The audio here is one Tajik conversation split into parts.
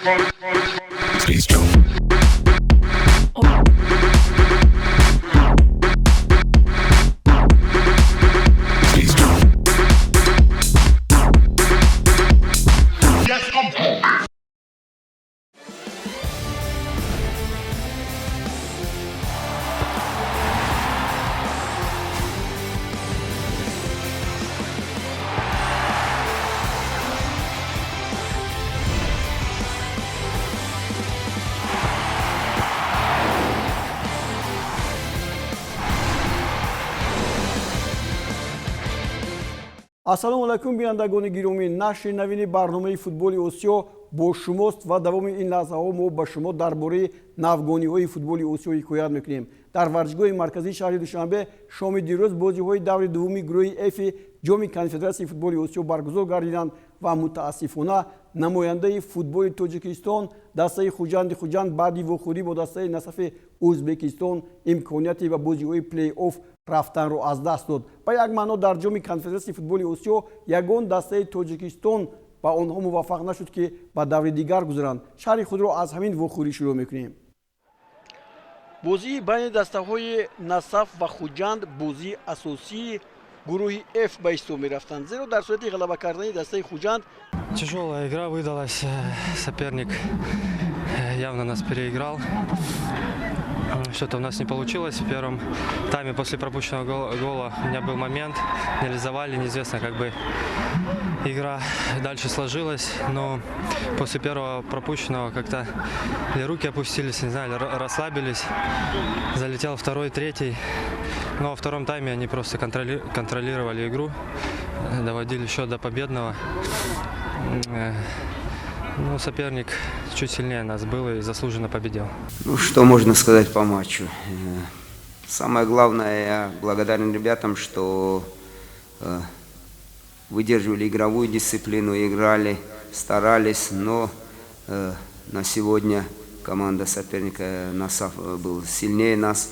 Please don't. Please don't. ассалому алайкум бинандагони гиромӣ, нашри навини барномаи футболи осиё бо шумост ва давоми ин лаҳзаҳо мо ба шумо дар бораи навгониҳои футболи осиё ҳикоят мекунем. дар варзишгоҳи марказии шаҳри душанбе шоми дирӯз бозиҳои даври дуввуми гурӯҳи эфи ҷоми конфедератсияи футболи осиё баргузор гардиданд ва мутаассифона намояндаи футболи тоҷикистон дастаи хуҷанди хуҷанд баъди вохӯрӣ бо дастаи насафи ӯзбекистон имконияте ба бозиҳои плей-офф рафтанро аз даст дод. ба як маъно дар ҷоми конфедератсияи футболи осиё ягон дастаи тоҷикистон ба онҳо муваффақ нашуд ки ба даври дигар гузаранд. шарҳи худро аз ҳамин вохӯрӣ шурӯъ мекунем. бозии байни дастаҳои насаф ва хуҷанд бозии асосии гурӯҳи F ба ҳисоб мерафтанд, зеро дар сурати ғалаба кардани дастаи хуҷанд тяжелая игра выдалась. Соперник явно нас переиграл. Что-то у нас не получилось в первом тайме. После пропущенного гола у меня был момент, реализовали, неизвестно, как бы игра дальше сложилась, но после первого пропущенного как-то руки опустились, не знаю, расслабились, залетел второй, третий, но во втором тайме они просто контролировали игру, доводили счет до победного. Ну, соперник чуть сильнее нас был и заслуженно победил. Ну, что можно сказать по матчу? Самое главное, я благодарен ребятам, что выдерживали игровую дисциплину, играли, старались, но на сегодня команда соперника Насаф был сильнее нас,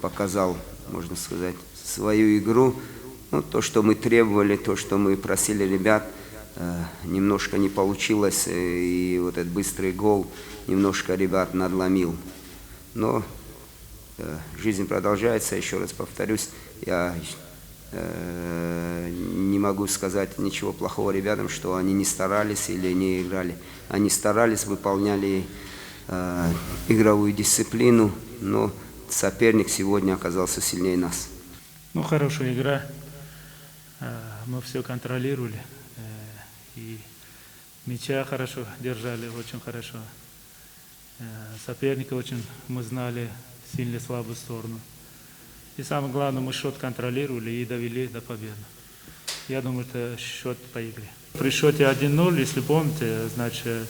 показал, можно сказать, свою игру. Ну, то, что мы требовали, то, что мы просили ребят, немножко не получилось, и вот этот быстрый гол немножко ребят надломил. Но жизнь продолжается, еще раз повторюсь, я не могу сказать ничего плохого ребятам, что они не старались или не играли. Они старались, выполняли игровую дисциплину, но соперник сегодня оказался сильнее нас. Ну, хорошая игра, мы все контролировали. И мяча хорошо держали, очень хорошо. Соперника очень мы знали сильную слабую сторону. И самое главное, мы счет контролировали и довели до победы. Я думаю, это счет по игре. При счете 1-0, если помните, значит,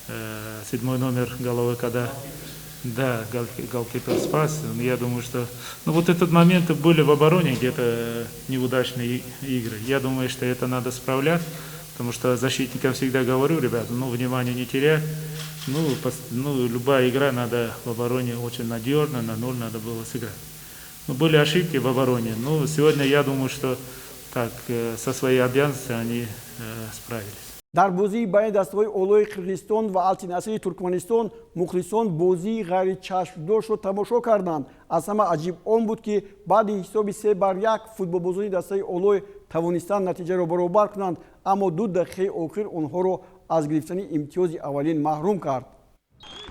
7-й номер головой, когда голкипер спас, я думаю, что вот этот момент были в обороне где-то неудачные игры. Я думаю, что это надо справлять. Потому что защитникам всегда говорю, ребята, внимание не терять. Любая игра надо в обороне очень надежно, на 0 надо было сыграть. Были ошибки в обороне. Сегодня я думаю, что так, со своей обязанностью они справились. дар бозии байни дастаҳои олои қирғизистон ва алтинасри туркманистон мухлисон бозии ғайричашмдошро тамошо карданд. аз ҳама аҷиб он буд ки баъди ҳисоби 3-1 футболбозони дастаи олой тавонистанд натиҷаро баробар кунанд, аммо 2 дақиқаи охир онҳоро аз гирифтани имтиёзи аввалин маҳрум кард.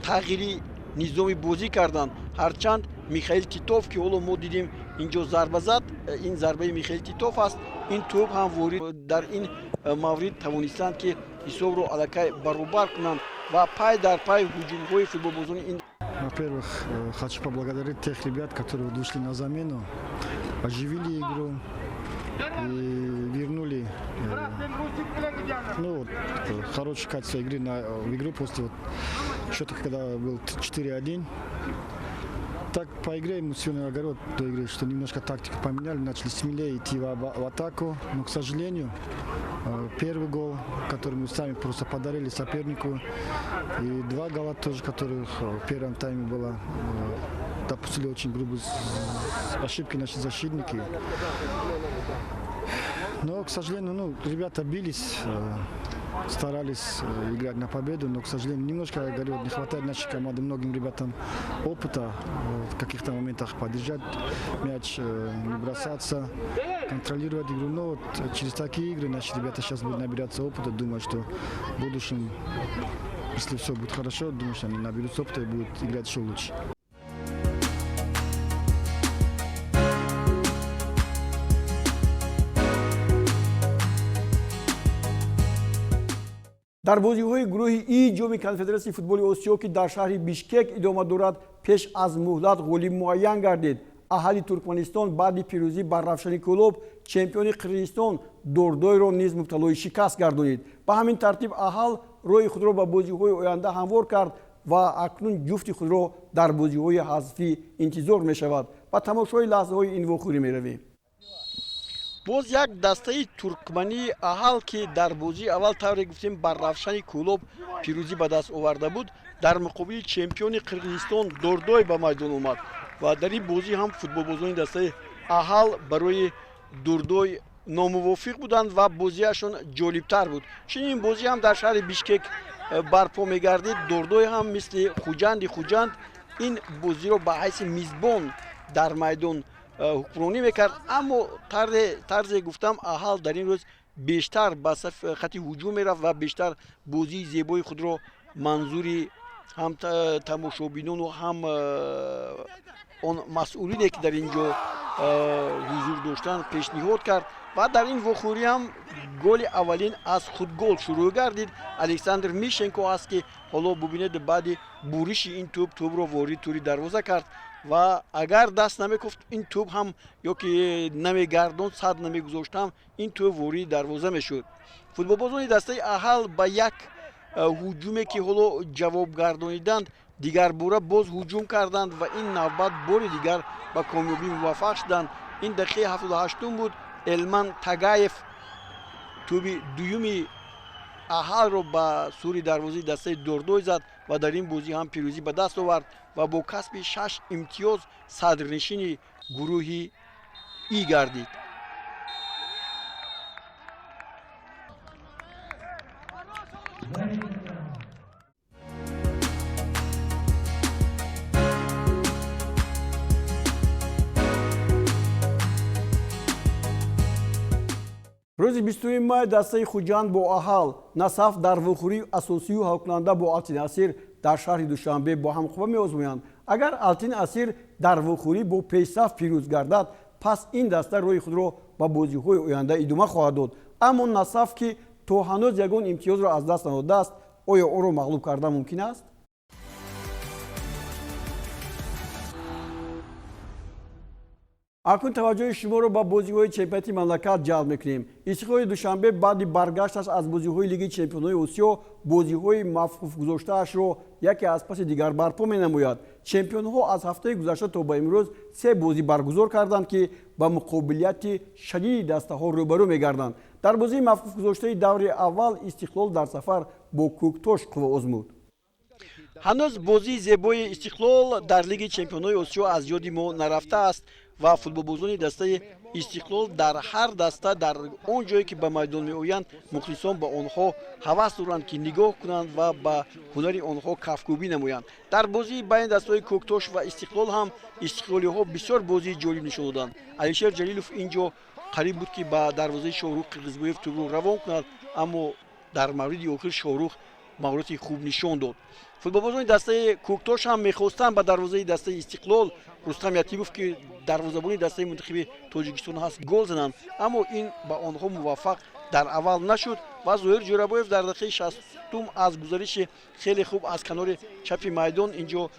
тағйири низоми бозӣ карданд, ҳарчанд Михаил Титов ки ҳоло мо дидем инҷо зарба зад, ин зарбаи Михаил Титов аст, ин тӯб ҳам ворид дар ин маврид тавонистанд ки ҳисобро аллакай баробар кунанд ва пай дар пай ҳуҷумҳои футболбозони ин. Во-первых, хочу поблагодарить тех ребят, которые вышли на замену, оживили игру и вернули хорошее качество игры в игру после счета, когда был 4-1. Так по игре мы сегодня огород до игры, что немножко тактику поменяли, начали смелее идти в атаку, но, к сожалению, первый гол, который мы сами просто подарили сопернику, и 2 гола тоже, которые в первом тайме было, допустили очень грубые ошибки наши защитники. Но, к сожалению, ребята бились, старались играть на победу, но, к сожалению, немножко, я говорю, не хватает нашей команды, многим ребятам опыта в каких-то моментах поддержать мяч, не бросаться, контролировать игру. Но вот через такие игры наши ребята сейчас будут набираться опыта. Думаю, что в будущем, если все будет хорошо, думаю, что они наберутся опыта и будут играть еще лучше. дар бозиҳои гурӯҳи И ҷоми конфедератсияи футболи осиё ки дар шаҳри бишкек идома дорад, пеш аз муҳлат ғолиб муайян гардид. аҳали туркманистон баъди пирӯзӣ бар равшани кӯлоб чемпиони қирғизистон дордойро низ мубталои шикаст гардонид. ба ҳамин тартиб аҳал роҳи худро ба бозиҳои оянда ҳамвор кард ва акнун ҷуфти худро дар бозиҳои ҳазфӣ интизор мешавад. ба тамошои лаҳзаҳои ин вохӯрӣ меравем. боз як дастаи туркмании аҳал ки дар бозии аввал тавре гуфтем бар равшани кӯлоб пирӯзӣ ба даст оварда буд, дар муқобили чемпиони қирғизистон дордой ба майдон омад ва дар ин бозӣ ҳам футболбозони дастаи аҳал барои дордой номувофиқ буданд ва бозиашон ҷолибтар буд. чунин бозӣ ҳам дар шаҳри бишкек барпо мегардид. дордой ҳам мисли хуҷанди хуҷанд ин бозиро ба ҳайси мизбон дар майдон ҳукмронӣ мекард, аммо тарзе гуфтам аҳал дар ин рӯз бештар ба хати ҳуҷум мерафт ва бештар бозии зебои худро манзури ҳам тамошобинону ҳам он масъулине ки дар ин ҷо ҳузур доштанд пешниҳод кард ва дар ин вохӯрӣ ҳам голи аввалин аз худгол шурӯъ гардид. александр мишенко аст ки ҳоло бубинед баъди буриши ин тӯбро ворид тури дарвоза кард ва агар даст намекуфт ин тӯб ҳам ё ки намегардонд сад намегузоштам ин тӯб ворidi дарвоза мешуд. футболбозони дастаи аҳал ба як ҳуҷуме ки ҳоло ҷавоб гардониданд дигар бора боз ҳуҷум карданд ва ин навбат бори дигар ба комёбӣ муваффақ шуданд. ин дақиқаи 78 буд. элман тагаев тӯби дуюми аҳалро ба сури дарвозаи дастаи дордой зад ва дар ин бозӣ ҳам пирӯзӣ ба даст овард ва бо касби 6 имтиёз садрнишини гурӯҳи И гардид. рӯзи 20 май дастаи хуҷанд бо аҳал насаф дар вохӯрии асосию ҳалкунанда бо Алтин Асир дар шаҳри Душанбе бо ҳам қува меозмоянд. агар Алтин Асир дар вохӯрӣ бо пешсаф пирӯз гардад, пас ин даста рӯи худро ба бозиҳои оянда идома хоҳад дод. аммо насаф ки то ҳанӯз ягон имтиёзро аз даст надодааст, оё онро мағлуб кардан мумкин аст? акун таваҷҷӯҳи шуморо ба бозиҳои чемпионати мамлакат ҷалб мекунем. Истиқлоли Душанбе баъди баргашташ аз бозиҳои лиги чемпионҳои Осиё бозиҳои мавқуф гузоштаашро яке аз паси дигар барпо менамояд. чемпионҳо аз ҳафтаи гузашта то ба имрӯз 3 бозӣ баргузор карданд ки ба муқобилияти шадиди дастаҳо рӯбарӯ мегарданд. дар бозии мавқуф гузоштаи даври аввал Истиқлол дар сафар бо Кӯктош қувва озмуд. ҳанӯз бозии зебои Истиқлол дар лиги чемпионҳои Осиё аз ёди мо нарафтааст ва футболбозони дастаи Истиқлол дар ҳар даста дар он ҷое ки ба майдон меоянд мухлисон ба онҳо ҳавас доранд ки нигоҳ кунанд ва ба ҳунари онҳо кафкӯбӣ намоянд. дар бозии байни дастаҳои Кӯктош ва Истиқлол ҳам истиқлолиҳо бисёр бозии ҷолиб нишон доданд. Алишер Ҷалилов ин ҷо қариб буд ки ба дарвозаи Шоҳрух Қирғизбоев тӯбро равон кунад, аммо дар мавриди охир Шоҳрух маҳороти хуб нишон дод. футболбозони дастаи Кӯктош ҳам мехостанд ба дарвозаи дастаи Истиқлол Рустам Ятибов ки дарвозабони дастаи мунтахиби Тоҷикистон ҳаст гол зананд, аммо ин ба онҳо муваффақ дар аввал нашуд ва Зоҳир Ҷӯрабоев дар дақиқаи 60 аз гузариши хеле хуб аз канори чапи майдон ин ҷо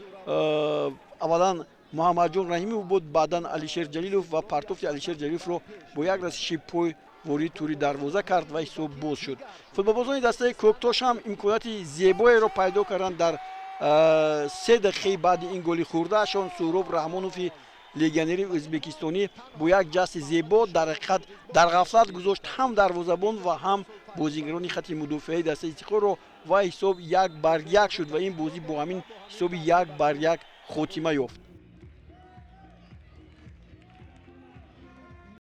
аввалан Муҳаммадҷон Раҳимов буд, баъдан Алишер Ҷалилов ва партофти Алишер Ҷалиловро бо як расиши пой ворид тури дарвоза кард ва ҳисоб боз шуд. футболбозони дастаи Кӯктош ҳам имконияти зебоеро пайдо карданд. дар 3 дақиқаи баъди ин голи хурдаашон Суҳроб Раҳмонови легионери ӯзбекистонӣ бо як ҷасти зебо дар ҳақиқат дар ғафлат гузошт ҳам дарвозабон ва ҳам бозигарони хати мудофиаи дастаи Истиқлолро ва ҳисоб 1-1 шуд ва ин бозӣ бо ҳамин ҳисоби 1-1 хотима ёфт.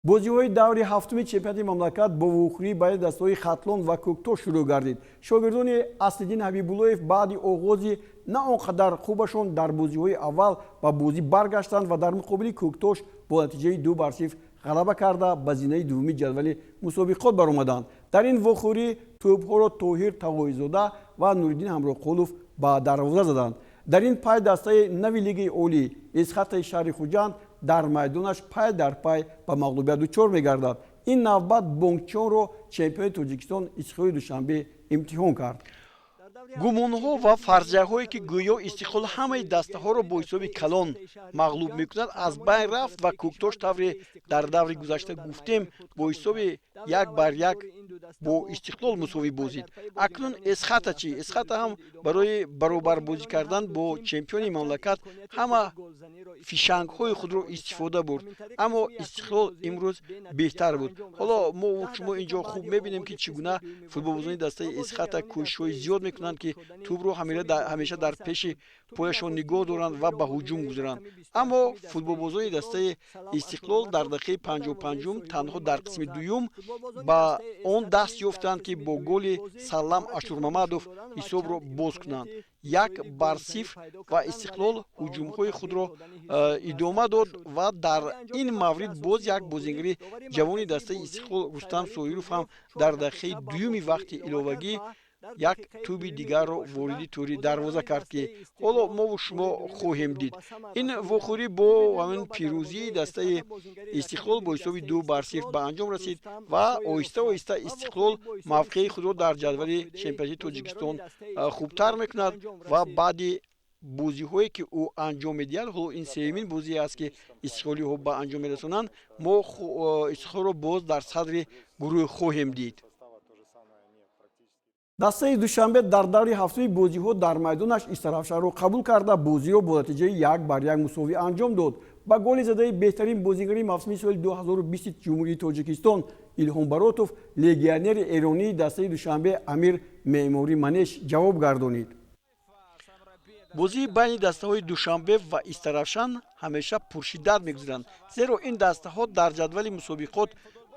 бозиҳои даври ҳафтуми чемпионати мамлакат бо вухӯрӣ байни дастаҳои хатлон ва кӯктош шурӯъ гардид. Шогирдони Аслиддин Ҳабибуллоев баъди оғози на он қадар хубашон дар бозиҳои аввал ба бозӣ баргаштанд ва дар муқобили кӯктош бо натиҷаи 2-0 ғалаба карда ба зинаи дуввуми ҷадвали мусобиқот баромаданд. Дар ин вохӯрӣ тӯбҳоро Тоҳир Тағоизода ва Нуриддин Ҳамроқулов ба дарвоза заданд. дар ин пай дастаи нави лигаи олӣ Эсхатаи шаҳри Хуҷанд дар майдонаш пай дар пай ба мағлубият дучор мегардад. ин навбат Бонгчонро чемпиони Тоҷикистон Истиқлоли Душанбе имтиҳон кард. гумонҳо ва фарзияҳое ки гӯё Истиқлол ҳамаи дастаҳоро бо ҳисоби калон мағлуб мекунад аз байн рафт ва Кӯктош тавре дар даври гузашта гуфтем бо ҳисоби 1-1 бо Истиқлол мусовӣ бозид. Акнун Эсхата чӣ? Эсхата ҳам барои баробарбозӣ кардан бо чемпиони мамлакат ҳама фишангҳои худро истифода бурд, аммо Истиқлол имрӯз беҳтар буд. ҳоло мо шумо инҷо хуб мебинем ки чӣ гуна футболбозони дастаи Эсхата кӯшишҳои зиёд мекунанд ки тӯбро ҳамеша дар пеши пояшон нигоҳ доранд ва ба ҳуҷум гузаранд. Аммо футболбозони дастаи Истиқлол дар дақиқаи 55 танҳо дар қисми дуюм ба он даст ёфтанд ки бо голи Саллам Ашурмамадов ҳисобро боз кунанд. 1-0 ва Истиқлол ҳуҷумҳои худро идома дод ва дар ин маврид боз як бозингари ҷавони дастаи Истиқлол Рустам Соиров ҳам дар дақиқаи дуюми вақти иловагӣ як тӯби дигарро вориди тӯри дарвоза кард ки ҳоло мову шумо хоҳем дид. Ин вохӯрӣ бо ҳамин пирӯзии дастаи Истиқлол бо ҳисоби 2-0 ба анҷом расид ва оҳиста оҳиста Истиқлол мавқеи худро дар ҷадвали чемпионати Тоҷикистон хубтар мекунад ва баъди бозиҳое ки ӯ анҷом медиҳад, ҳоло ин сеюмин бозие аст ки истиқлолиҳо ба анҷом мерасонанд, мо Истиқлолро боз дар садри гурӯҳ хоҳем дид. дастаи Душанбе дар даври ҳафтуми бозиҳо дар майдонаш Истаравшанро қабул карда бозиро бо натиҷаи 1-1 мусовӣ анҷом дод. Ба голи задаи беҳтарин бозингари мавсими соли 2020 Ҷумҳурии Тоҷикистон Илҳом Баротов легионери эронии дастаи Душанбе Амир Меъмори Манеш ҷавоб гардонид. бозии байни дастаҳои Душанбе ва Истаравшан ҳамеша пуршиддат мегузаранд, зеро ин дастаҳо дар ҷадвали мусобиқот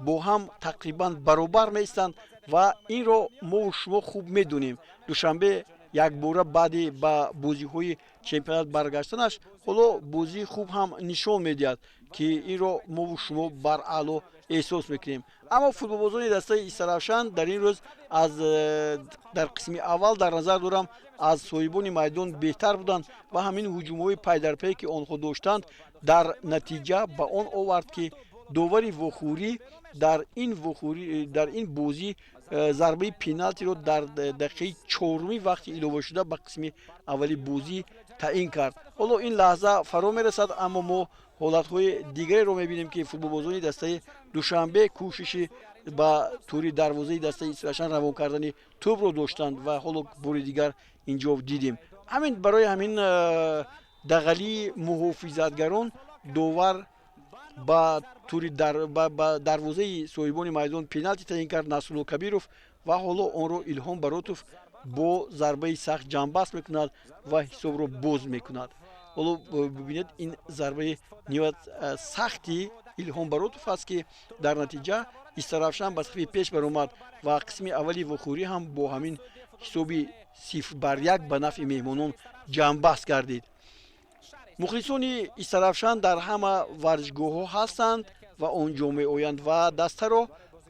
бо ҳам тақрибан баробар меистанд ва инро мову шумо хуб медонем. Душанбе якбора баъди ба бозиҳои чемпионат баргаштанаш ҳоло бозии хуб ҳам нишон медиҳад ки инро мову шумо баръало эҳсос мекунем. Аммо футболбозони дастаи Истаравшан дар ин рӯз дар қисми аввал дар назар дорам аз соҳибони майдон беҳтар буданд ва ҳамин ҳуҷумҳои пайдарпай ки онҳо доштанд дар натиҷа ба он овард ки довари вохӯрӣ дар ин бозӣ зарбаи пеналтиро дар дақиқаи 4 вақти иловашуда ба қисми аввали бозӣ таъин кард. ҳоло ин лаҳза фаро мерасад, аммо мо ҳолатҳои дигареро мебинем ки футболбозони дастаи Душанбе кӯшиши ба тӯри дарвозаи дастаи Истаравшан равон кардани тӯбро доштанд ва ҳоло бори дигар инҷо дидем. Ҳамин барои ҳамин дағалии муҳофизатгарон довар ба тӯри дарвозаи соҳибони майдон пеналти таъин кард Насрулло Кабиров ва ҳоло онро Илҳом Баротов бо зарбаи сахт ҷамъбаст мекунад ва ҳисобро боз мекунад. ҳоло бибинед ин зарбаи ниҳоят сахти Илҳом Баротов аст ки дар натиҷа Истаравшан ба сафи пеш баромад ва қисми аввали вохӯрӣ ҳам бо ҳамин ҳисоби 0-1 ба нафъи меҳмонон ҷамъбаст гардид. мухлисони Истаравшан дар ҳама варзишгоҳҳо ҳастанд ва онҷо меоянд ва дастаро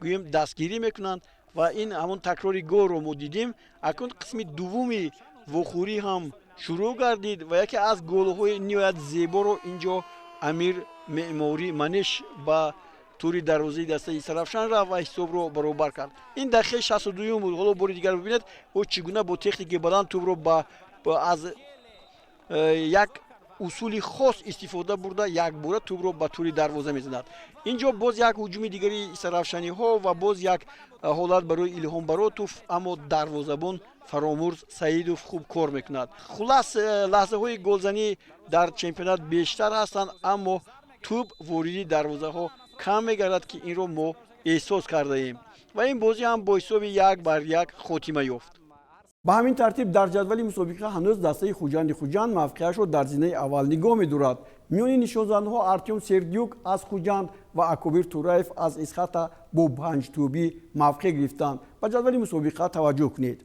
гӯем дастгирӣ мекунанд ва ин ҳамон такрори голро мо дидем. Акнун қисми дуввуми вохӯрӣ ҳам шурӯъ гардид ва яке аз голҳои ниҳоят зеборо инҷо Амир Меъмори Манеш ба тӯри дарвозаи дастаи Истаравшан рафт ва ҳисобро баробар кард. Ин дақиқаи 62 буд. ҳоло бори дигар бибинед ӯ чӣ гуна бо техникаи баланд тӯбро аз як усули хос истифода бурда якбора тӯбро ба тӯри дарвоза мезанад. Инҷо боз як ҳуҷуми дигари Истаравшаниҳо ва боз як ҳолат барои Илҳом Баротов, аммо дарвозабон Фаромурз Саидов хуб кор мекунад. Хулас лаҳзаҳои голзанӣ дар чемпионат бештар ҳастанд, аммо тӯб вориди дарвозаҳо кам мегардад ки инро мо эҳсос кардаем ва ин бозӣ ҳам бо ҳисоби 1-1 хотима ёфт. ба ҳамин тартиб дар ҷадвали мусобиқа ҳанӯз дастаи хуҷанди хуҷанд мавқеашро дар зинаи аввал нигоҳ медорад. миёни нишонзанҳо артем сердюк аз хуҷанд ва акобир тураев аз исхата бо панҷтӯбӣ мавқеъ гирифтанд. ба ҷадвали мусобиқа таваҷҷӯҳ кунед.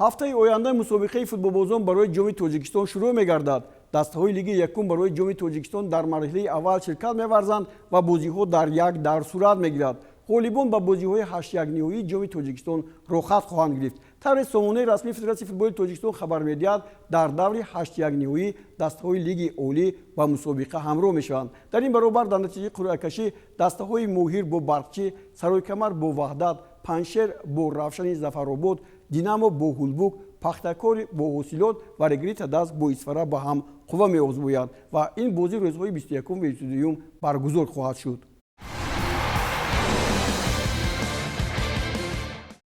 ҳафтаи оянда мусобиқаи футболбозон барои ҷоми тоҷикистон шурӯъ мегардад. дастаҳои лиги якум барои ҷоми тоҷикистон дар марҳилаи аввал ширкат меварзанд ва бозиҳо дар як давр сурат мегирад. ғолибон ба бозиҳои 8-1 ниҳоии ҷоми тоҷикистон рохат хоҳанд гирифт. тавре сомонаи расмии федератсияи футболи тоҷикистон хабар медиҳад, дар даври 8-1 ниҳоӣ дастаҳои лиги олӣ ба мусобиқа ҳамроҳ мешаванд. дар ин баробар дар натиҷаи қуръакашӣ дастаҳои моҳир бо барқчӣ, саройкамар бо ваҳдат, паншер бо равшани зафаробод, динамо бо ҳулбук, пахтакор бо ҳосилот ва регрита даст бо исфара ба ҳам қувва меозмоянд ва ин бозӣ рӯзҳои 21 ва 22 баргузор хоҳад шуд.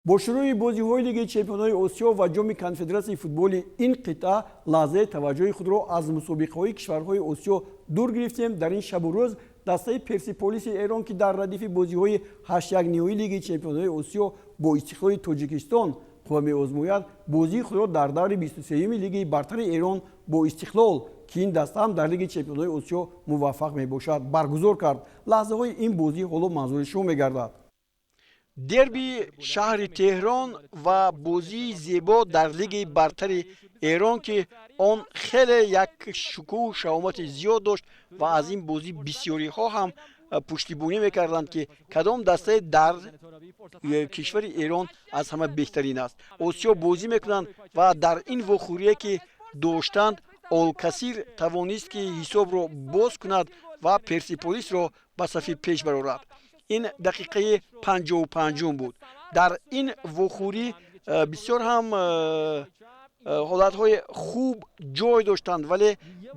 бо шурӯъи бозиҳои лигаи чемпионҳои осиё ва ҷоми конфедератсияи футболи ин қитъа лаҳзаи таваҷҷӯҳи худро аз мусобиқаҳои кишварҳои осиё дур гирифтем. дар ин шабу рӯз дастаи персиполиси эрон ки дар радифи бозиҳои 8-1 ниҳоии лигаи чемпионҳои осиё бо истиқлоли тоҷикистон қувва меозмояд, бозии худро дар даври 23-юми лигаи бартари эрон бо Истиқлол ки ин даста ҳам дар лигаи чемпионҳои осиё муваффақ мебошад баргузор кард. лаҳзаҳои ин бозӣ ҳоло манзури шумо мегардад. дерби шаҳри теҳрон ва бозии зебо дар лигаи бартари эрон ки он хеле як шукӯҳу шаомати зиёд дошт ва аз ин бозӣ бисёриҳо ҳам пуштибонӣ мекарданд ки кадом дастае дар кишвари эрон аз ҳама беҳтарин аст. осиё бозӣ мекунанд ва дар ин вохӯрие ки доштанд олкасир тавонист ки ҳисобро боз кунад ва персиполисро ба сафи пеш барорад. ин дақиқаи 55 буд. дар ин вохӯрӣ бисёр ҳам ҳолатҳои хуб ҷой доштанд, вале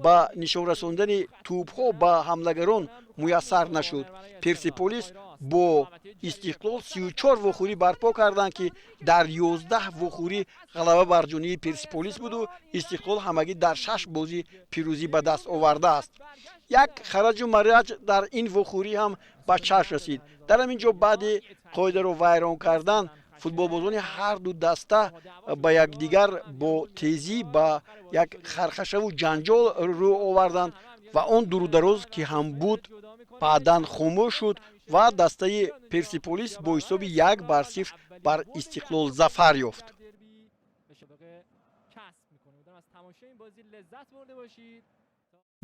ба нишонрасондани тӯбҳо ба ҳамлагарон муяссар нашуд. персиполис бо Истиқлол 34 вохӯрӣ барпо карданд ки дар 11 вохӯрӣ ғалаба бар ҷониби персиполис буду Истиқлол ҳамагӣ дар 6 бозӣ пирӯзӣ ба даст овардааст. як хараҷу мараҷ дар ин вохӯрӣ ҳам ба чашм расид. дар ҳамин ҷо баъди қоидаро вайрон кардан футболбозони ҳар ду даста ба якдигар бо тезӣ ба як хархашаву ҷанҷол рӯ оварданд ва он дурудароз ки ҳам буд баъдан хомӯш шуд ва дастаи персиполис бо ҳисоби 1-0 бар Истиқлол зафар ёфт.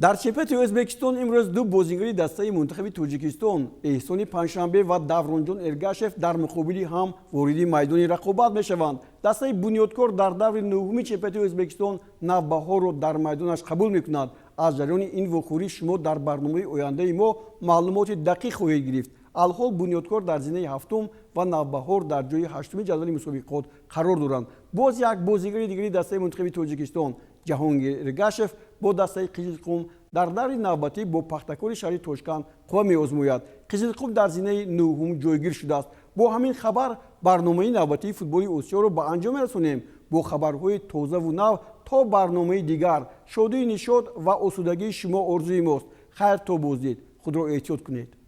дар чемпионати ӯзбекистон имрӯз ду бозингари дастаи мунтахаби тоҷикистон эҳсони панҷшанбе ва давронҷон эргашев дар муқобили ҳам вориди майдони рақобат мешаванд. дастаи бунёдкор дар даври нӯҳуми чемпионати ӯзбекистон навбаҳорро дар майдонаш қабул мекунад. аз ҷараёни ин вохӯрӣ шумо дар барномаи ояндаи мо маълумоти дақиқ хоҳед гирифт. алҳол бунёдкор дар зинаи ҳафтум ва навбаҳор дар ҷои ҳаштуми ҷадвали мусобиқот қарор доранд. боз як бозигари дигари дастаи мунтахаби тоҷикистон ҷаҳонгир эргашев бо дастаи қизилқум дар даври навбатӣ бо пахтакори шаҳри тошканд қувва меозмояд. қизилқум дар зинаи нӯҳум ҷойгир шудааст. бо ҳамин хабар барномаи навбатии футболи осиёро ба анҷом мерасонем. бо хабарҳои тозаву нав то барномаи дигар шодии нишод ва осудагии шумо орзуи мост. хайр то боздид. худро эҳтиёт кунед.